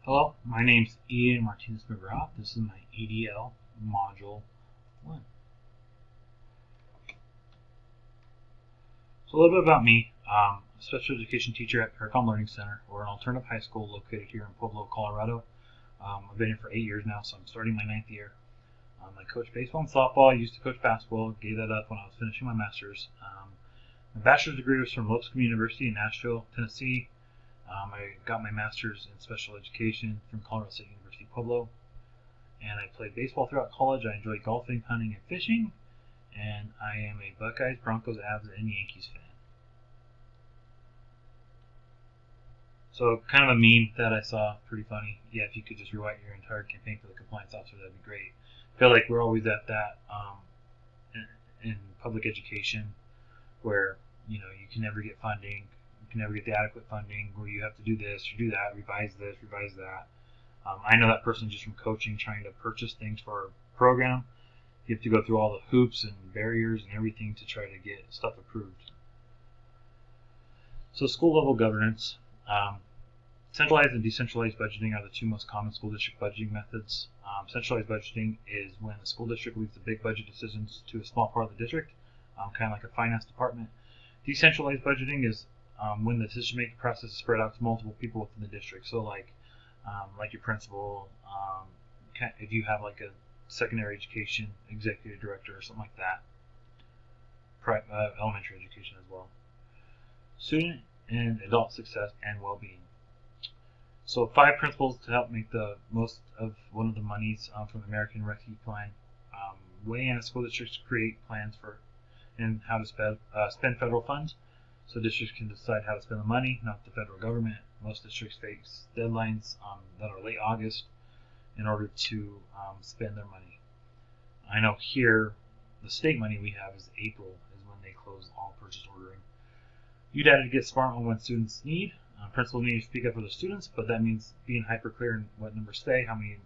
Hello, my name's Ian Martinez-McGraw. This is my EDL Module 1. So a little bit about me. I'm a special education teacher at Paracom Learning Center. We're an alternative high school located here in Pueblo, Colorado. I've been here for 8 years now, so I'm starting my 9th year. I coach baseball and softball. I used to coach basketball. Gave that up when I was finishing my master's. My bachelor's degree was from Lipscomb University in Nashville, Tennessee. I got my master's in special education from Colorado State University, Pueblo. And I played baseball throughout college. I enjoy golfing, hunting, and fishing. And I am a Buckeyes, Broncos, Avs, and Yankees fan. So kind of a meme that I saw, pretty funny. Yeah, if you could just rewrite your entire campaign for the compliance officer, that'd be great. I feel like we're always at that in public education where you can never get funding, you can never get the adequate funding, where you have to do this or do that, revise this, revise that. I know that person just from coaching, trying to purchase things for a program. You have to go through all the hoops and barriers and everything to try to get stuff approved. So school level governance. Centralized and decentralized budgeting are the two most common school district budgeting methods. Centralized budgeting is when the school district leaves the big budget decisions to a small part of the district, kind of like a finance department. Decentralized budgeting is when the decision-making process is spread out to multiple people within the district. So like your principal, if you have like a secondary education executive director or something like that, elementary education as well. Student and adult success and well-being. So 5 principles to help make the most of one of the monies from the American Rescue Plan. Way in school districts create plans for and how to spend federal funds. So districts can decide how to spend the money, not the federal government. Most districts face deadlines that are late August in order to spend their money. I know here, the state money we have is April is when they close all purchase ordering. You data to get smart on what students need. Principals need to speak up for the students, but that means being hyper clear in what numbers stay, how many,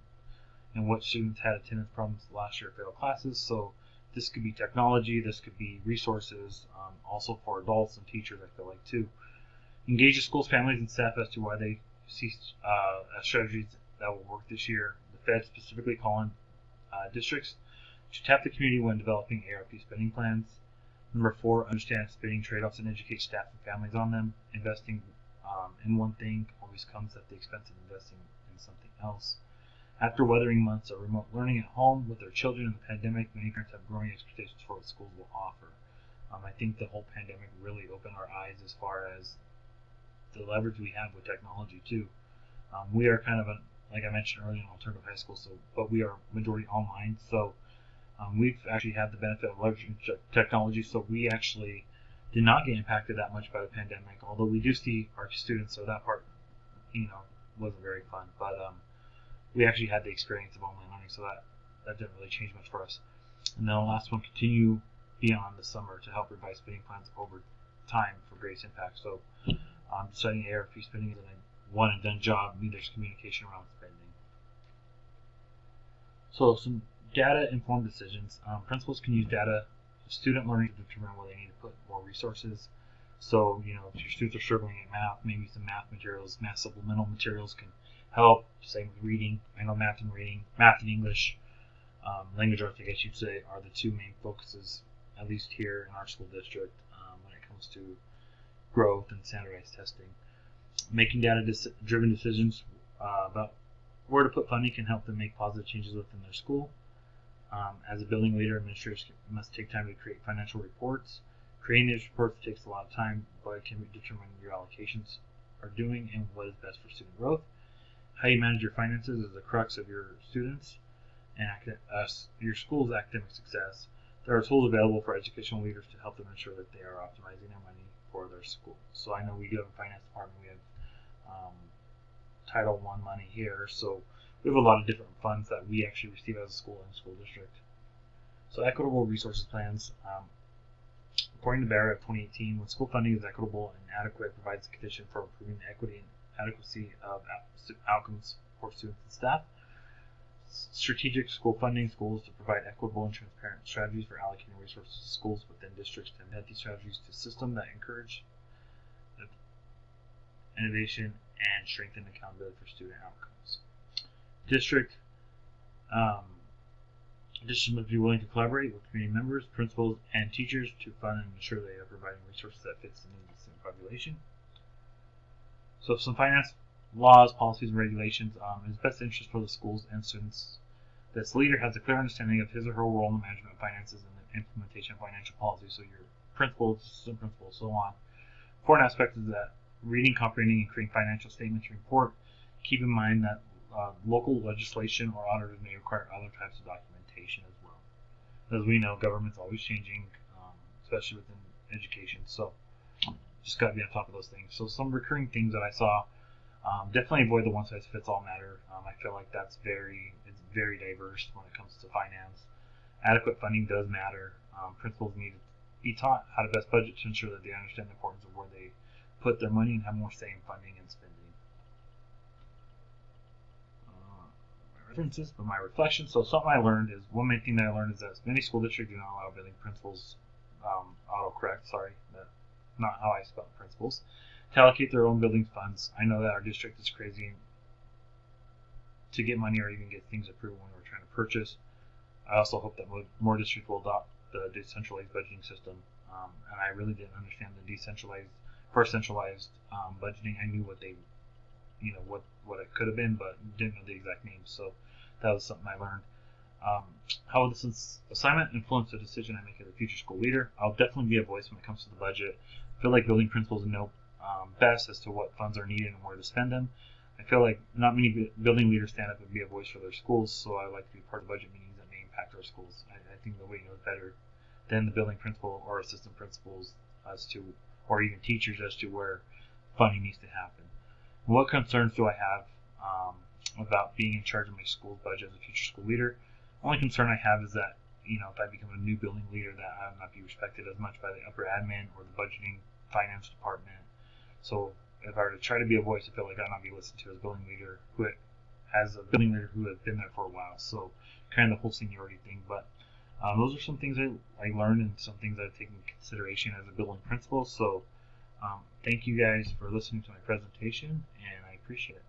and what students had attendance problems last year, failed classes. So this could be technology, this could be resources, also for adults and teachers, I feel like too. Engage the school's families and staff as to why they see strategies that will work this year. The Fed specifically calling districts to tap the community when developing ARP spending plans. Number 4, understand spending trade-offs and educate staff and families on them. Investing in one thing always comes at the expense of investing in something else. After weathering months of remote learning at home with their children in the pandemic, many parents have growing expectations for what schools will offer. I think the whole pandemic really opened our eyes as far as the leverage we have with technology too. We are kind of like I mentioned earlier, an alternative high school, but we are majority online, so we've actually had the benefit of leveraging technology, so we actually did not get impacted that much by the pandemic, although we do see our students, so that part, wasn't very fun, but we actually had the experience of online learning, so that didn't really change much for us. And then the last one, continue beyond the summer to help revise spending plans over time for greatest impact. So deciding ARP spending is a one and done job, there's communication around spending. So some data informed decisions. Principals can use data student learning to determine where they need to put more resources. So, if your students are struggling in math, maybe some math materials, math supplemental materials can help. Same with reading. I know math and reading, math and English, language arts, I guess you'd say, are the two main focuses, at least here in our school district, when it comes to growth and standardized testing. Making data-driven decisions about where to put funding can help them make positive changes within their school. As a building leader, administrators must take time to create financial reports. Creating these reports takes a lot of time, but it can determine your allocations are doing and what is best for student growth. How you manage your finances is the crux of your students and your school's academic success. There are tools available for educational leaders to help them ensure that they are optimizing their money for their school. So I know we do have a finance department. We have Title I money here, so we have a lot of different funds that we actually receive as a school and school district. So equitable resources plans. According to Barrett of 2018, when school funding is equitable and adequate, it provides a condition for improving the equity and adequacy of outcomes for students and staff. Strategic school funding. Schools to provide equitable and transparent strategies for allocating resources to schools within districts to embed these strategies to systems that encourage innovation and strengthen accountability for student outcomes. District District must be willing to collaborate with community members, principals, and teachers to fund and ensure they are providing resources that fits the needs of the student population. So some finance laws, policies, and regulations is best interest for the schools and students. This leader has a clear understanding of his or her role in the management of finances and the implementation of financial policy. So your principals, assistant principals, so on. Important aspect is that reading, comprehending, and creating financial statements report. Keep in mind that local legislation or auditors may require other types of documentation as well. As we know, government's always changing, especially within education. So just got to be on top of those things. So some recurring things that I saw, definitely avoid the one-size-fits-all matter. I feel like it's very diverse when it comes to finance. Adequate funding does matter. Principals need to be taught how to best budget to ensure that they understand the importance of where they put their money and have more say in funding and spending. References, but my reflections. So something I learned is, one main thing that I learned is that many school districts do not allow building principals, autocorrect, sorry, that's not how I spell principals, to allocate their own building funds. I know that our district is crazy to get money or even get things approved when we're trying to purchase. I also hope that more districts will adopt the decentralized budgeting system. And I really didn't understand the centralized budgeting. I knew what they, what it could have been, but didn't know the exact names. So that was something I learned. How will this assignment influence the decision I make as a future school leader? I'll definitely be a voice when it comes to the budget. I feel like building principals know best as to what funds are needed and where to spend them. I feel like not many building leaders stand up and be a voice for their schools, so I like to be part of budget meetings that may impact our schools. I think nobody knows better than the building principal or assistant principals or even teachers as to where funding needs to happen. What concerns do I have about being in charge of my school's budget as a future school leader? The only concern I have is that, if I become a new building leader, that I will not be respected as much by the upper admin or the budgeting finance department. So if I were to try to be a voice, I feel like I'll not be listened to as a building leader who has been there for a while. So kind of the whole seniority thing. But those are some things I learned and some things I've taken into consideration as a building principal. So thank you guys for listening to my presentation, and I appreciate it.